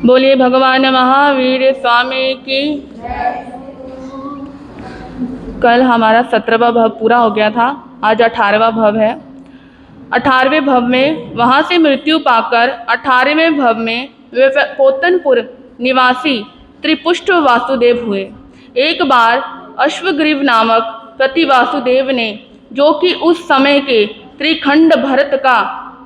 बोलिए भगवान महावीर स्वामी की। कल हमारा 17वां भव पूरा हो गया था, आज 18वां भव है। 18वें भव में वहाँ से मृत्यु पाकर 18वें भव में वे पोतनपुर निवासी त्रिपुष्ट वासुदेव हुए। एक बार अश्वग्रीव नामक प्रति वासुदेव ने, जो कि उस समय के त्रिखंड भरत का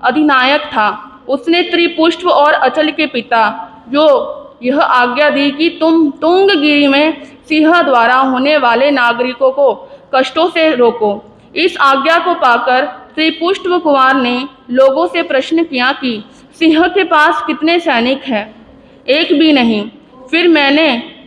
अधिनायक था, उसने त्रिपुष्ट और अचल के पिता जो यह आज्ञा दी कि तुम तुंगगिरी में सिंह द्वारा होने वाले नागरिकों को कष्टों से रोको। इस आज्ञा को पाकर त्रिपुष्ट कुमार ने लोगों से प्रश्न किया कि सिंह के पास कितने सैनिक हैं? एक भी नहीं। फिर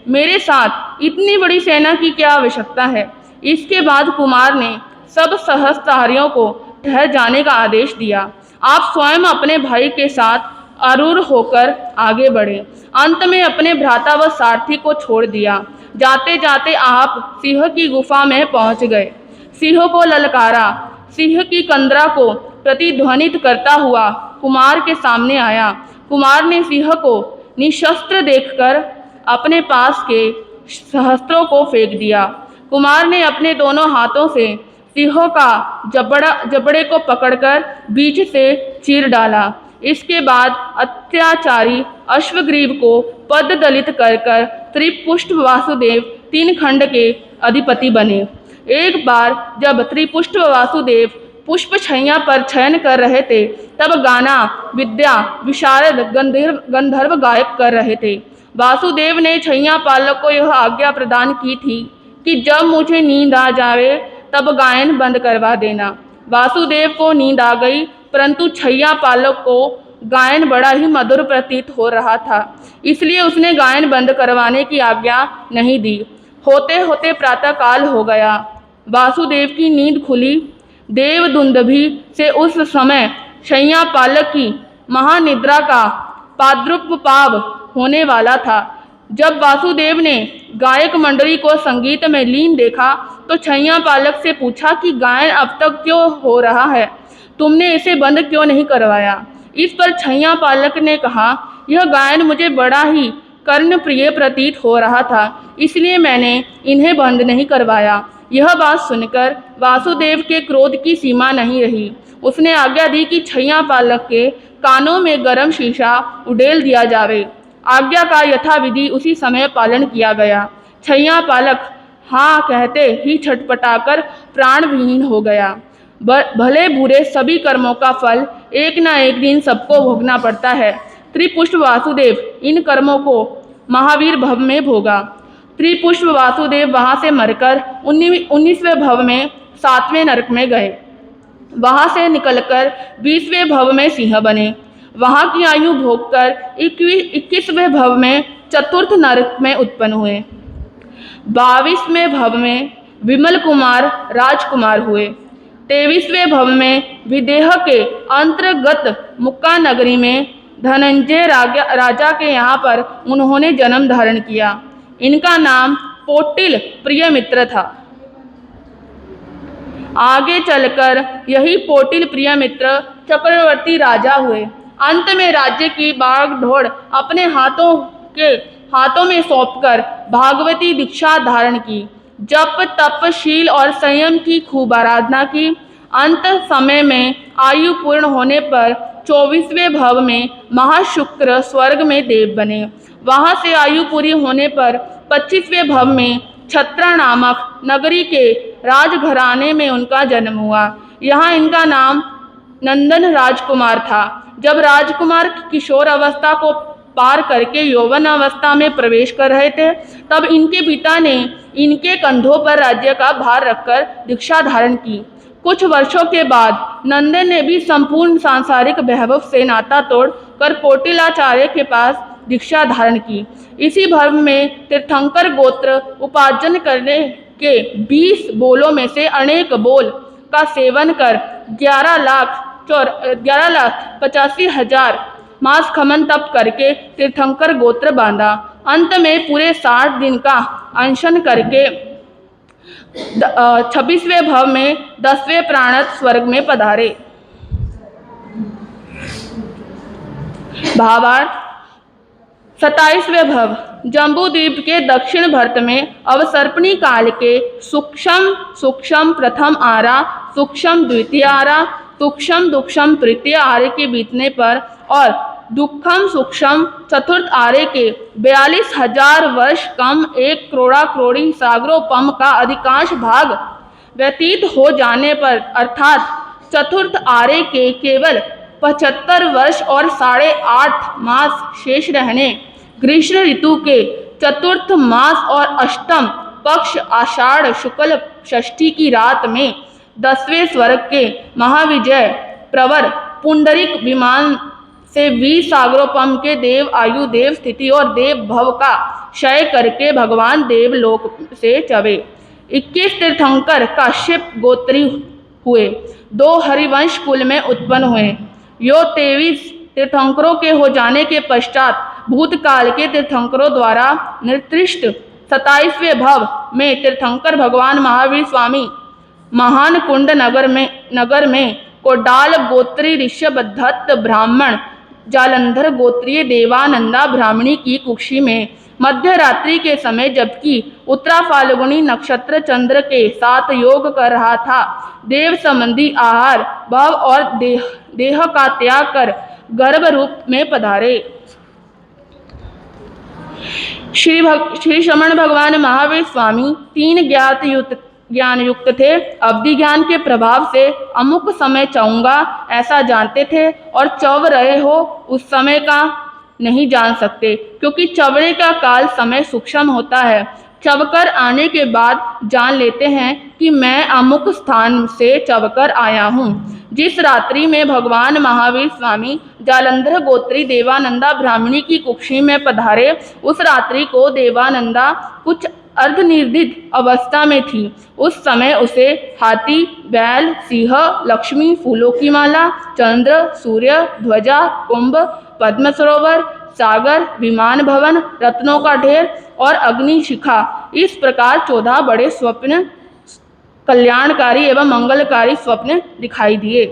मेरे साथ इतनी बड़ी सेना की क्या आवश्यकता है? इसके बाद कुमार ने सब सहस्त्रारियों को ठहर जाने का आदेश दिया। आप स्वयं अपने भाई के साथ आरूढ़ होकर आगे बढ़े। अंत में अपने भ्राता व सारथी को छोड़ दिया। जाते जाते आप सिंह की गुफा में पहुंच गए। सिंह को ललकारा। सिंह की कंदरा को प्रतिध्वनित करता हुआ कुमार के सामने आया। कुमार ने सिंह को निशस्त्र देखकर अपने पास के सहस्त्रों को फेंक दिया। कुमार ने अपने दोनों हाथों से सिंह का जबड़े को पकड़कर बीच से चीर डाला। इसके बाद अत्याचारी अश्वग्रीव को पद दलित कर त्रिपुष्ट वासुदेव 3 खंड के अधिपति बने। एक बार जब त्रिपुष्ट वासुदेव पुष्प छैया पर शयन कर रहे थे, तब गाना विद्या विशारद गंधर्व गायक कर रहे थे। वासुदेव ने छैया पालक को यह आज्ञा प्रदान की थी कि जब मुझे नींद आ जाए तब गायन बंद करवा देना। वासुदेव को नींद आ गई, परंतु छैया पालक को गायन बड़ा ही मधुर प्रतीत हो रहा था, इसलिए उसने गायन बंद करवाने की आज्ञा नहीं दी। होते होते प्रातःकाल हो गया। वासुदेव की नींद खुली। देवदुंदुभि से उस समय शैया पालक की महानिद्रा का प्रादुर्भाव होने वाला था। जब वासुदेव ने गायक मंडली को संगीत में लीन देखा तो छैया पालक से पूछा कि गायन अब तक क्यों हो रहा है? तुमने इसे बंद क्यों नहीं करवाया? इस पर छैया पालक ने कहा, यह गायन मुझे बड़ा ही कर्णप्रिय प्रतीत हो रहा था, इसलिए मैंने इन्हें बंद नहीं करवाया। यह बात सुनकर वासुदेव के क्रोध की सीमा नहीं रही। उसने आज्ञा दी कि छैया पालक के कानों में गर्म शीशा उड़ेल दिया जावे। आज्ञा का यथाविधि उसी समय पालन किया गया। छैया पालक हाँ कहते ही छटपटाकर प्राण विहीन हो गया। भले बुरे सभी कर्मों का फल एक न एक दिन सबको भोगना पड़ता है। त्रिपुष्ट वासुदेव इन कर्मों को महावीर भव में भोगा। त्रिपुष्ट वासुदेव वहाँ से मरकर 19वें भव में 7वें नरक में गए। वहाँ से निकलकर 20वें भव में सिंह बने। वहाँ की आयु भोगकर 21वें भव में चतुर्थ नरक में उत्पन्न हुए। 22वें भव में विमल कुमार राजकुमार हुए। 23वें भव में विदेह के अंतर्गत मुक्का नगरी में धनंजय राजा के यहाँ पर उन्होंने जन्म धारण किया। इनका नाम पोटिल प्रियमित्र था। आगे चलकर यही पोटिल प्रियमित्र चक्रवर्ती राजा हुए। अंत में राज्य की बागडोर अपने हाथों में सौंपकर भागवती दीक्षा धारण की। जप तप शील और संयम की खूब आराधना की। अंत समय में आयु पूर्ण होने पर 24वें भव में महाशुक्र स्वर्ग में देव बने। वहाँ से आयु पूरी होने पर 25वें भव में छत्रा नामक नगरी के राजघराने में उनका जन्म हुआ। यहाँ इनका नाम नंदन राजकुमार था। जब राजकुमार किशोर अवस्था को पार करके यौवन अवस्था में प्रवेश कर रहे थे, तब इनके पिता ने इनके कंधों पर राज्य का भार रखकर दीक्षा धारण की। कुछ वर्षों के बाद नंदन ने भी संपूर्ण सांसारिक वैभव से नाता तोड़कर पोटिलाचार्य के पास दीक्षा धारण की। इसी भव में तीर्थंकर गोत्र उपार्जन करने के 20 बोलों में से अनेक बोल का सेवन कर 11,85,000 मास खमन तप करके तीर्थंकर गोत्र बांधा। अंत में पूरे 60 दिन का अनशन करके 26वें भव में 10वें प्राणत स्वर्ग में पधारे। भावार्थ 27वें भव जम्बू द्वीप के दक्षिण भरत में अवसर्पणी काल के सूक्ष्म सूक्ष्म प्रथम आरा, सूक्ष्म द्वितीय आरा, सूक्ष्म दुक्षम तृतीय आरे के बीतने पर और दुखम सूक्ष्म चतुर्थ आरे के 42,000 वर्ष कम 1 करोड़ा करोड़ी सागरोपम का अधिकांश भाग व्यतीत हो जाने पर अर्थात चतुर्थ आरे के केवल 75 वर्ष और 8.5 मास शेष रहने ग्रीष्म ऋतु के चतुर्थ मास और अष्टम पक्ष आषाढ़ शुक्ल षष्ठी की रात में 10वें स्वर्ग के महाविजय प्रवर पुंडरिक विमान से 20 सागरोपम के देव आयु, देव स्थिति और देव भव का क्षय करके भगवान देवलोक से चवे। 21 तीर्थंकर काश्यप गोत्री हुए, 2 हरिवंश कुल में उत्पन्न हुए। यो 23 तीर्थंकरों के हो जाने के पश्चात भूतकाल के तीर्थंकरों द्वारा निर्दिष्ट 27वें भव में तीर्थंकर भगवान महावीर स्वामी महान कुंड नगर में कोडाल गोत्री ऋषभ दत्त ब्राह्मण जालंधर गोत्रीय देवानंदा ब्राह्मणी की कुक्षी में मध्य रात्रि के समय जबकि उत्तरा फाल्गुनी नक्षत्र चंद्र के साथ योग कर रहा था, देव संबंधी आहार भाव और देह का त्याग कर गर्भ रूप में पधारे। श्री श्रमण भगवान महावीर स्वामी 3 ज्ञान युक्त थे। अवधि ज्ञान के प्रभाव से अमुक समय चाहूँगा ऐसा जानते थे और चव रहे हो उस समय का नहीं जान सकते, क्योंकि चवने का काल समय सूक्ष्म होता है। चवकर आने के बाद जान लेते हैं कि मैं अमुक स्थान से चवकर आया हूँ। जिस रात्रि में भगवान महावीर स्वामी जालंधर गोत्री देवानंदा ब्राह्मणी की कुक्षी में पधारे, उस रात्रि को देवानंदा कुछ अर्धनिर्दित अवस्था में थी। उस समय उसे हाथी, बैल, सिंह, लक्ष्मी, फूलों की माला, चंद्र, सूर्य, ध्वजा, कुंभ, पद्म सरोवर, सागर, विमान भवन, रत्नों का ढेर और अग्नि शिखा, इस प्रकार 14 बड़े स्वप्न, कल्याणकारी एवं मंगलकारी स्वप्न दिखाई दिए।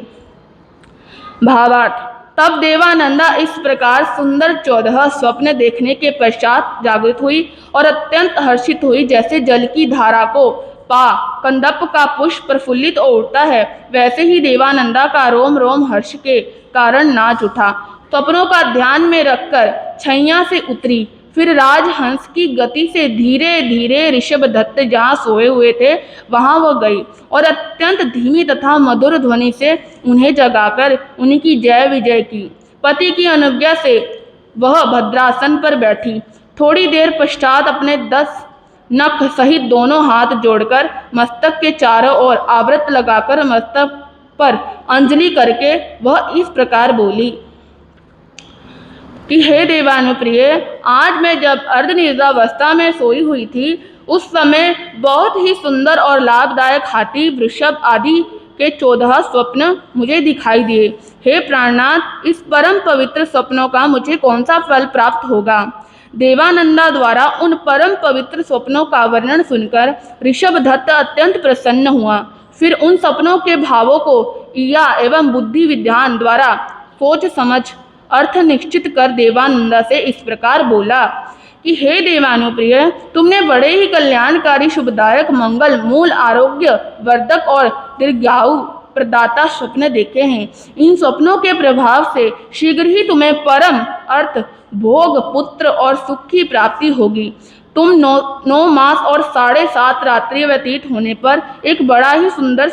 भावार्थ तब देवानंदा इस प्रकार सुंदर 14 स्वप्न देखने के पश्चात जागृत हुई और अत्यंत हर्षित हुई। जैसे जल की धारा को पा कंदप का पुष्प प्रफुल्लित हो उठता है, वैसे ही देवानंदा का रोम रोम हर्ष के कारण नाच उठा। स्वप्नों का ध्यान में रखकर छैया से उतरी, फिर राजहंस की गति से धीरे धीरे ऋषभ दत्त जहाँ सोए हुए थे वहाँ वह गई और अत्यंत धीमी तथा मधुर ध्वनि से उन्हें जगाकर उनकी जय विजय की। पति की अनुज्ञा से वह भद्रासन पर बैठी। थोड़ी देर पश्चात अपने 10 नख सहित दोनों हाथ जोड़कर मस्तक के चारों ओर आवृत लगाकर मस्तक पर अंजलि करके वह इस प्रकार बोली कि हे देवानुप्रिय, आज मैं जब अर्धनिद्रावस्था में सोई हुई थी उस समय बहुत ही सुंदर और लाभदायक हाथी, वृषभ आदि के 14 स्वप्न मुझे दिखाई दिए। हे प्राणनाथ, इस परम पवित्र स्वप्नों का मुझे कौन सा फल प्राप्त होगा? देवानंदा द्वारा उन परम पवित्र स्वप्नों का वर्णन सुनकर ऋषभ दत्त अत्यंत प्रसन्न हुआ। फिर उन स्वप्नों के भावों को इया एवं बुद्धि विज्ञान द्वारा सोच समझ अर्थ निश्चित कर देवानंदा से इस प्रकार बोला कि हे देवानुप्रिय, तुमने बड़े ही कल्याणकारी, शुभदायक, मंगल मूल, आरोग्य वर्धक और दीर्घायु प्रदाता स्वप्न देखे हैं। इन स्वप्नों के प्रभाव से शीघ्र ही तुम्हें परम अर्थ, भोग, पुत्र और सुख की प्राप्ति होगी। तुम 9 मास और 7.5 रात्रि व्यतीत होने पर एक बड़ा ही सुंदर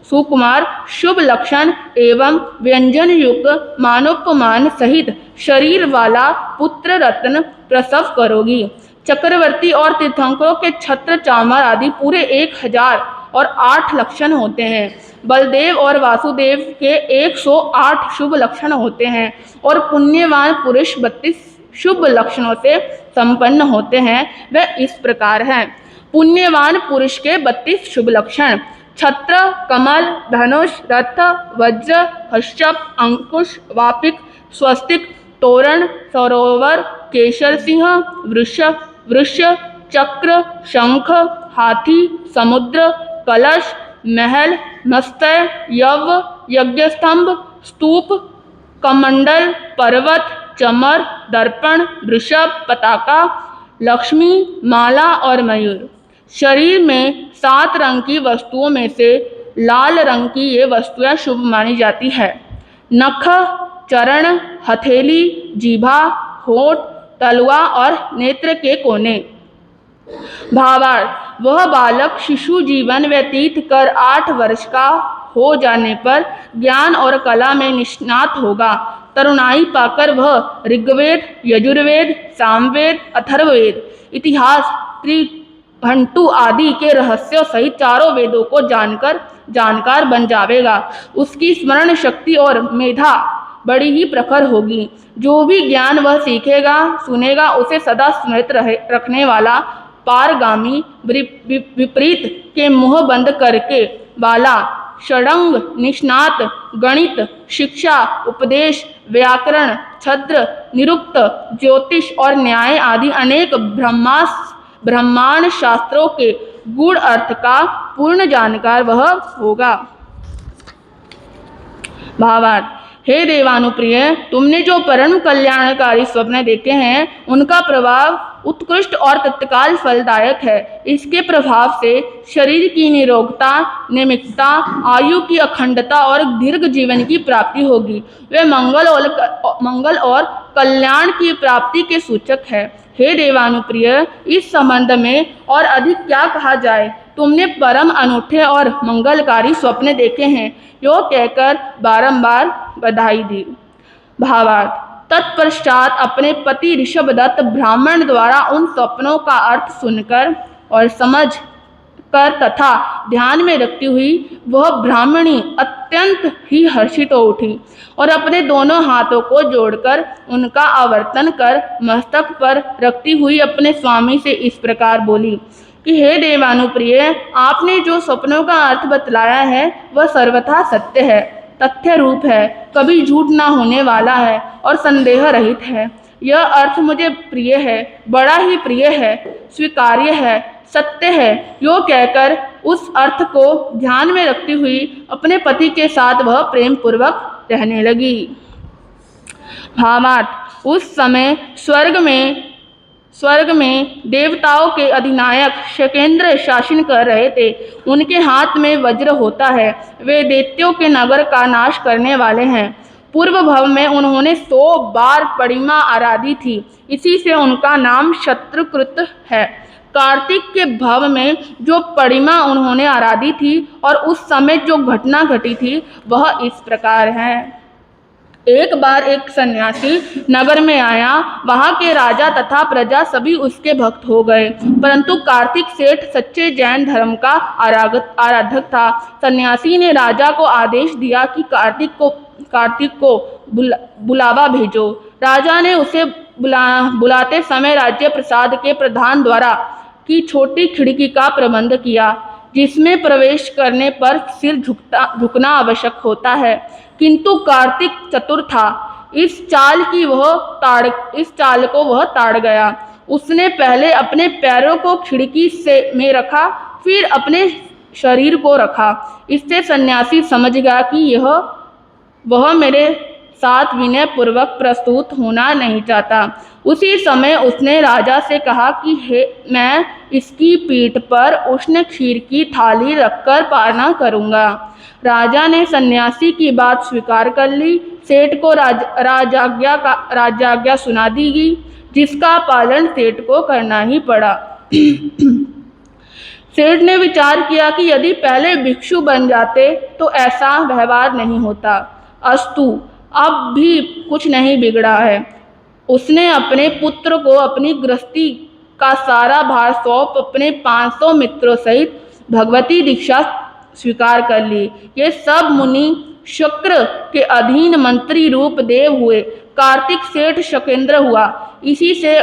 सुकुमार शुभ लक्षण एवं व्यंजन युक्त मानोपमान सहित शरीर वाला पुत्र रत्न प्रसव करोगी। चक्रवर्ती और तीर्थंकरों के छत्र चामर आदि पूरे 1008 लक्षण होते हैं। बलदेव और वासुदेव के 108 शुभ लक्षण होते हैं और पुण्यवान पुरुष 32 शुभ लक्षणों से संपन्न होते हैं। वह इस प्रकार हैं। पुण्यवान पुरुष के 32 शुभ लक्षण: छत्र, कमल, धनुष, रथ, वज्र, हर्षप, अंकुश, वापिक, स्वस्तिक, तोरण, सरोवर, केशर सिंह, वृष, चक्र, शंख, हाथी, समुद्र, कलश, महल, मस्तय, यव, यज्ञस्तंभ, स्तूप, कमंडल, पर्वत, चमर, दर्पण, वृषभ, पताका, लक्ष्मी, माला और मयूर। शरीर में 7 रंग की वस्तुओं में से लाल रंग की ये वस्तुएं शुभ मानी जाती है। नख, चरण, हथेली, जीभा, होठ, तलवा और नेत्र के कोने। भावार्थ, वह बालक शिशु जीवन व्यतीत कर 8 वर्ष का हो जाने पर ज्ञान और कला में निष्णात होगा। तरुणाई पाकर वह ऋग्वेद, यजुर्वेद, सामवेद, अथर्ववेद, इतिहास, त्रिघंटु आदि के रहस्यों सहित चारों वेदों को जानकार बन जाएगा। उसकी स्मरण शक्ति और मेधा बड़ी ही प्रखर होगी। जो भी ज्ञान वह सीखेगा सुनेगा उसे सदा स्मृत रखने वाला, पारगामी, विपरीत के मुंह बंद करके वाला, षडंग निष्णात, गणित, शिक्षा, उपदेश, व्याकरण, छंद, निरुक्त, ज्योतिष और न्याय आदि अनेक ब्रह्मांड शास्त्रों के गूढ़ अर्थ का पूर्ण जानकार वह होगा। भावार्थ, हे देवानुप्रिय, तुमने जो परम कल्याणकारी स्वप्न देखे हैं उनका प्रभाव उत्कृष्ट और तत्काल फलदायक है। इसके प्रभाव से शरीर की निरोगता, निमित्तता, आयु की अखंडता और दीर्घ जीवन की प्राप्ति होगी। वे मंगल और कल्याण की प्राप्ति के सूचक है। हे देवानुप्रिय, इस संबंध में और अधिक क्या कहा जाए। तुमने परम अनूठे और मंगलकारी स्वप्न देखे हैं, यो कहकर बारंबार बधाई दी। भावार्थ, तत्पश्चात अपने पति ऋषभदत्त ब्राह्मण द्वारा उन स्वप्नों का अर्थ सुनकर और समझ कर तथा ध्यान में रखती हुई वह ब्राह्मणी अत्यंत ही हर्षित हो उठी और अपने दोनों हाथों को जोड़कर उनका आवर्तन कर मस्तक पर रखती हुई अपने स्वामी से इस प्रकार बोली कि हे देवानुप्रिय, आपने जो स्वप्नों का अर्थ बतलाया है वह सर्वथा सत्य है, तथ्य रूप है, कभी झूठ न होने वाला है और संदेह रहित है। यह अर्थ मुझे प्रिय है, बड़ा ही प्रिय है, स्वीकार्य है, सत्य है। यो कहकर उस अर्थ को ध्यान में रखती हुई अपने पति के साथ वह प्रेम पूर्वक रहने लगी। भावार्थ, उस समय स्वर्ग में देवताओं के अधिनायक शकेंद्र शासन कर रहे थे। उनके हाथ में वज्र होता है। वे दैत्यों के नगर का नाश करने वाले हैं। पूर्व भव में उन्होंने 100 बार परिमा आराधी थी, इसी से उनका नाम शत्रुकृत है। कार्तिक के भव में जो परिमा उन्होंने आराधी थी और उस समय जो घटना घटी थी वह इस प्रकार है। एक बार एक सन्यासी नगर में आया। वहाँ के राजा तथा प्रजा सभी उसके भक्त हो गए, परंतु कार्तिक सेठ सच्चे जैन धर्म का आराधक था। सन्यासी ने राजा को आदेश दिया कि कार्तिक को बुलावा भेजो। राजा ने उसे बुलाते समय राज्य प्रसाद के प्रधान द्वारा की छोटी खिड़की का प्रबंध किया, जिसमें प्रवेश करने पर सिर झुकना आवश्यक होता है, किंतु कार्तिक चतुर था। इस चाल को वह ताड़ गया। उसने पहले अपने पैरों को खिड़की में रखा, फिर अपने शरीर को रखा। इससे सन्यासी समझ गया कि वह मेरे साथ विनय पूर्वक प्रस्तुत होना नहीं चाहता। उसी समय उसने राजा से कहा कि मैं इसकी पीठ पर उष्ण खीर की थाली रखकर पारना करूँगा। राजा ने सन्यासी की बात स्वीकार कर ली। सेठ को राजाज्ञा सुना दी गई, जिसका पालन सेठ को करना ही पड़ा। सेठ ने विचार किया कि यदि पहले भिक्षु बन जाते तो ऐसा व्यवहार नहीं होता। अस्तु, अब भी कुछ नहीं बिगड़ा है। उसने अपने पुत्र को अपनी गृहस्थी का सारा भार सौंप अपने 500 मित्रों सहित भगवती दीक्षा स्वीकार कर ली। ये सब मुनि शुक्र के अधीन मंत्री रूप देव हुए। कार्तिक सेठ शकेंद्र हुआ, इसी से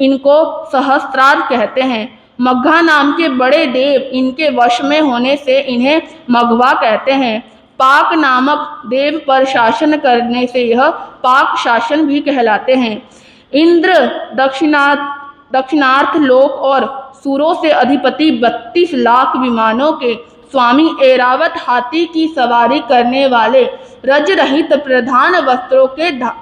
इनको सहस्त्रार कहते हैं। मघा नाम के बड़े देव इनके वश में होने से इन्हें मघवा कहते हैं। पाक नामक देव पर शासन करने से यह पाक शासन भी कहलाते हैं। इंद्र दक्षिणार्थ लोक और सूरों से अधिपति 32 लाख विमानों के स्वामी ऐरावत हाथी की सवारी करने वाले, रज रहित प्रधान वस्त्रों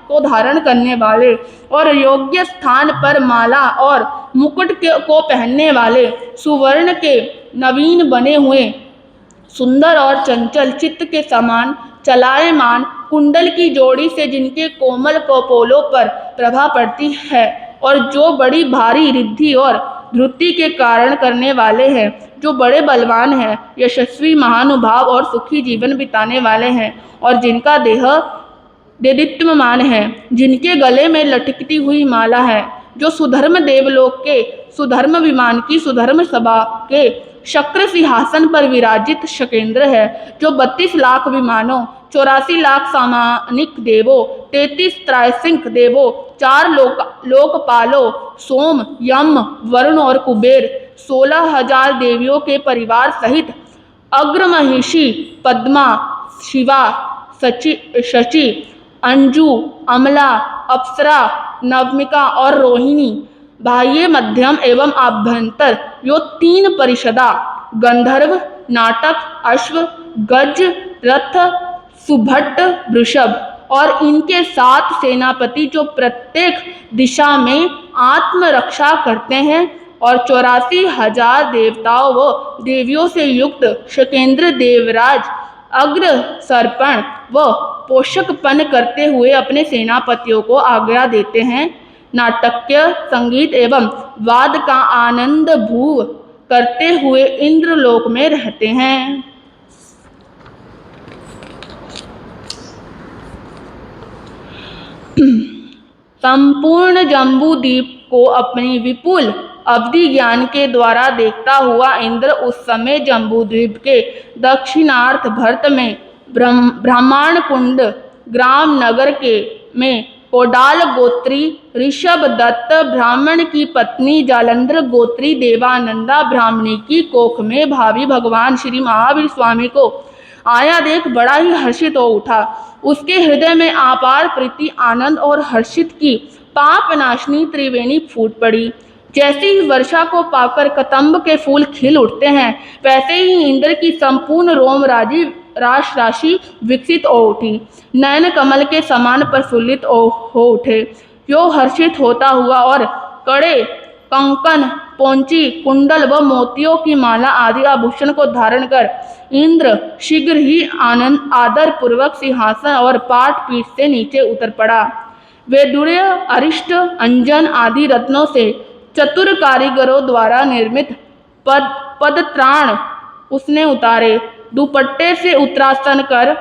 को धारण करने वाले और योग्य स्थान पर माला और मुकुट को पहनने वाले, सुवर्ण के नवीन बने हुए सुंदर और चंचल चित्त के समान चलायमान कुंडल की जोड़ी से जिनके कोमल कपोलों पर प्रभा पड़ती है और जो बड़ी भारी रिद्धि और धृति के कारण करने वाले हैं, जो बड़े बलवान हैं, यशस्वी महानुभाव और सुखी जीवन बिताने वाले हैं और जिनका देह देदीप्यमान है, जिनके गले में लटकती हुई माला है, जो सुधर्म देवलोक के सुधर्म विमान की सुधर्म सभा के शक्र सिंहासन पर विराजित शकेंद्र है, जो 32 लाख विमानों, 84 लाख सामानिक देवों, 33 त्रैसिंह देवों, 4 लोकपालों, सोम, यम, वरुण और कुबेर, 16,000 देवियों के परिवार सहित अग्रमहिषी, पद्मा, शिवा, शची, अंजू, अमला, अप्सरा, नवमिका और रोहिणी, बाह्य, मध्यम एवं आभ्यंतर यो 3 परिषदा, गंधर्व, नाटक, अश्व, गज, रथ, सुभट, वृषभ और इनके 7 सेनापति जो प्रत्येक दिशा में आत्मरक्षा करते हैं और 84,000 देवताओं व देवियों से युक्त शकेंद्र देवराज अग्र सर्पण व पोषकपन करते हुए अपने सेनापतियों को आज्ञा देते हैं, नाटकीय संगीत एवं वाद का आनंद भूव करते हुए इंद्रलोक में रहते हैं। संपूर्ण जम्बू द्वीप को अपनी विपुल अवधि ज्ञान के द्वारा देखता हुआ इंद्र उस समय जम्बू द्वीप के दक्षिणार्थ भरत में ब्राह्मण कुंड ग्राम नगर में कोडाल गोत्री ऋषभ दत्त ब्राह्मण की पत्नी जालंधर गोत्री देवानंदा ब्राह्मणी की कोख में भावी भगवान श्री महावीर स्वामी को आया देख बड़ा ही हर्षित हो उठा। उसके हृदय में अपार प्रीति, आनंद और हर्षित की पाप नाशनी त्रिवेणी फूट पड़ी। जैसे ही वर्षा को पाकर कदंब के फूल खिल उठते हैं, वैसे ही इंद्र की संपूर्ण रोम राशि विकसित हो उठी, नयन कमल के समान प्रफुल्लित हो उठे। यो हर्षित होता हुआ और कड़े, कंकन, पोंची, कुंडल व मोतियों की माला आदि आभूषण को धारण कर इंद्र शीघ्र ही आदर पूर्वक सिंहासन और पाठ पीठ से नीचे उतर पड़ा। वैडूर्य, अरिष्ट, अंजन आदि रत्नों से चतुर कारीगरों द्वारा निर्मित पदत्राण उसने उतारे। दुपट्टे से उत्तरासन कर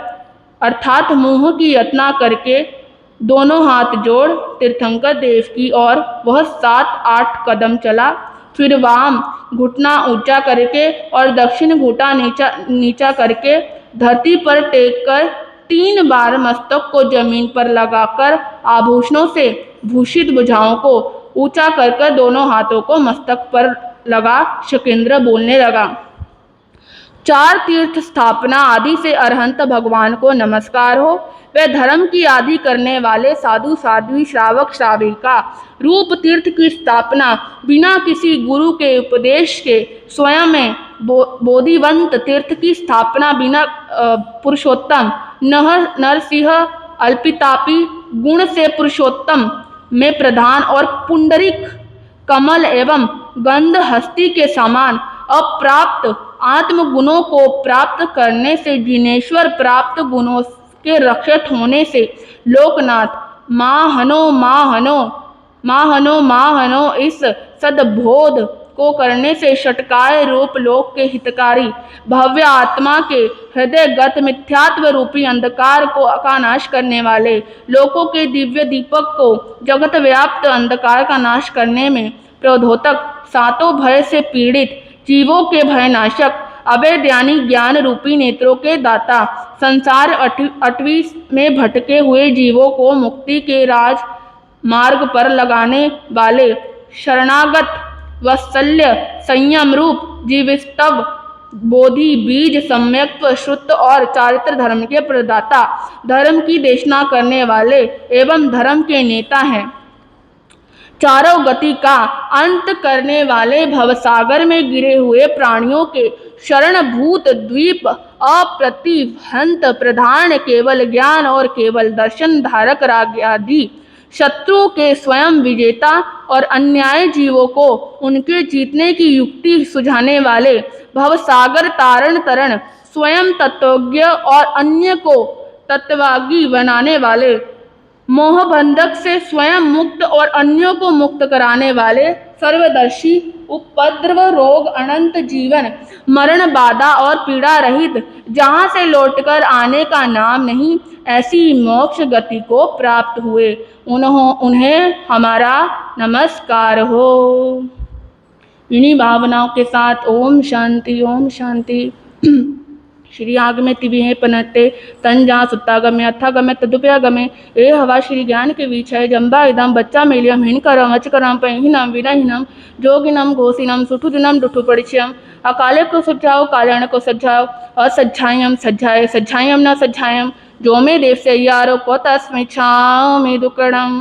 अर्थात मुंह की यातना करके दोनों हाथ जोड़ तीर्थंकर देव की ओर वह 7-8 कदम चला। फिर वाम घुटना ऊंचा करके और दक्षिण घुटना नीचा करके धरती पर टेक कर 3 बार मस्तक को जमीन पर लगाकर आभूषणों से भूषित भुजाओं को ऊंचा कर दोनों हाथों को मस्तक पर लगा शकेंद्र बोलने लगा। 4 तीर्थ स्थापना आदि से अरहंत भगवान को नमस्कार हो। वे धर्म की आदि करने वाले साधु साध्वी श्रावक श्राविका रूप तीर्थ की स्थापना बिना किसी गुरु के उपदेश के स्वयं में बोधिवंत तीर्थ की स्थापना बिना पुरुषोत्तम नरसिंह अल्पितापी गुण से पुरुषोत्तम में प्रधान और पुंडरीक कमल एवं गंध हस्ती के समान अप्राप्त आत्म गुणों को प्राप्त करने से जिनेश्वर प्राप्त गुणों के रक्षक होने से लोकनाथ माहनो इस सद्बोध को करने से षटकाय रूप लोक के हितकारी भव्य आत्मा के हृदयगत मिथ्यात्व रूपी अंधकार का नाश करने वाले लोकों के दिव्य दीपक को जगत व्याप्त अंधकार का नाश करने में प्रबोधक सातों भय से पीड़ित जीवों के भयनाशक अभेद्यानी ज्ञान रूपी नेत्रों के दाता संसार अटवी में भटके हुए जीवों को मुक्ति के राज मार्ग पर लगाने वाले शरणागत वत्सल्य संयम रूप जीवस्तव बोधि बीज सम्यक श्रुत और चारित्र धर्म के प्रदाता धर्म की देशना करने वाले एवं धर्म के नेता हैं। चारों गति का अंत करने वाले भवसागर में गिरे हुए प्राणियों के शरणभूत द्वीप अप्रतिहंत प्रधान केवल ज्ञान और केवल दर्शन धारक राज्याधि शत्रु के स्वयं विजेता और अन्याय जीवों को उनके जीतने की युक्ति सुझाने वाले भवसागर तारण तरण स्वयं तत्वज्ञ और अन्य को तत्वज्ञ बनाने वाले मोहबंधक से स्वयं मुक्त और अन्यों को मुक्त कराने वाले सर्वदर्शी उपद्रव रोग अनंत जीवन मरण बाधा और पीड़ा रहित जहाँ से लौटकर आने का नाम नहीं ऐसी मोक्ष गति को प्राप्त हुए उन्हें हमारा नमस्कार हो। इन्हीं भावनाओं के साथ ओम शांति ओम शांति। श्री आगमे तिविहे पनट्टे तंजा सुत्तागमे अथागमे तदुपयागमे ए हवा श्री ज्ञान के विषय जम्बा इदम बच्चा मेलियम हिणकरम अचकरम पहिनम विनहिनम जोगिनम घोषिनम सुठुदिनम डुठु परिचयम अकाले को सज्जाओ काल्याण को सज्जाओ असज्जायम सज्जाए सज्जायम न सज्जायम जो मे देव से यारो को तस्मै छाओ मे दुकड़म।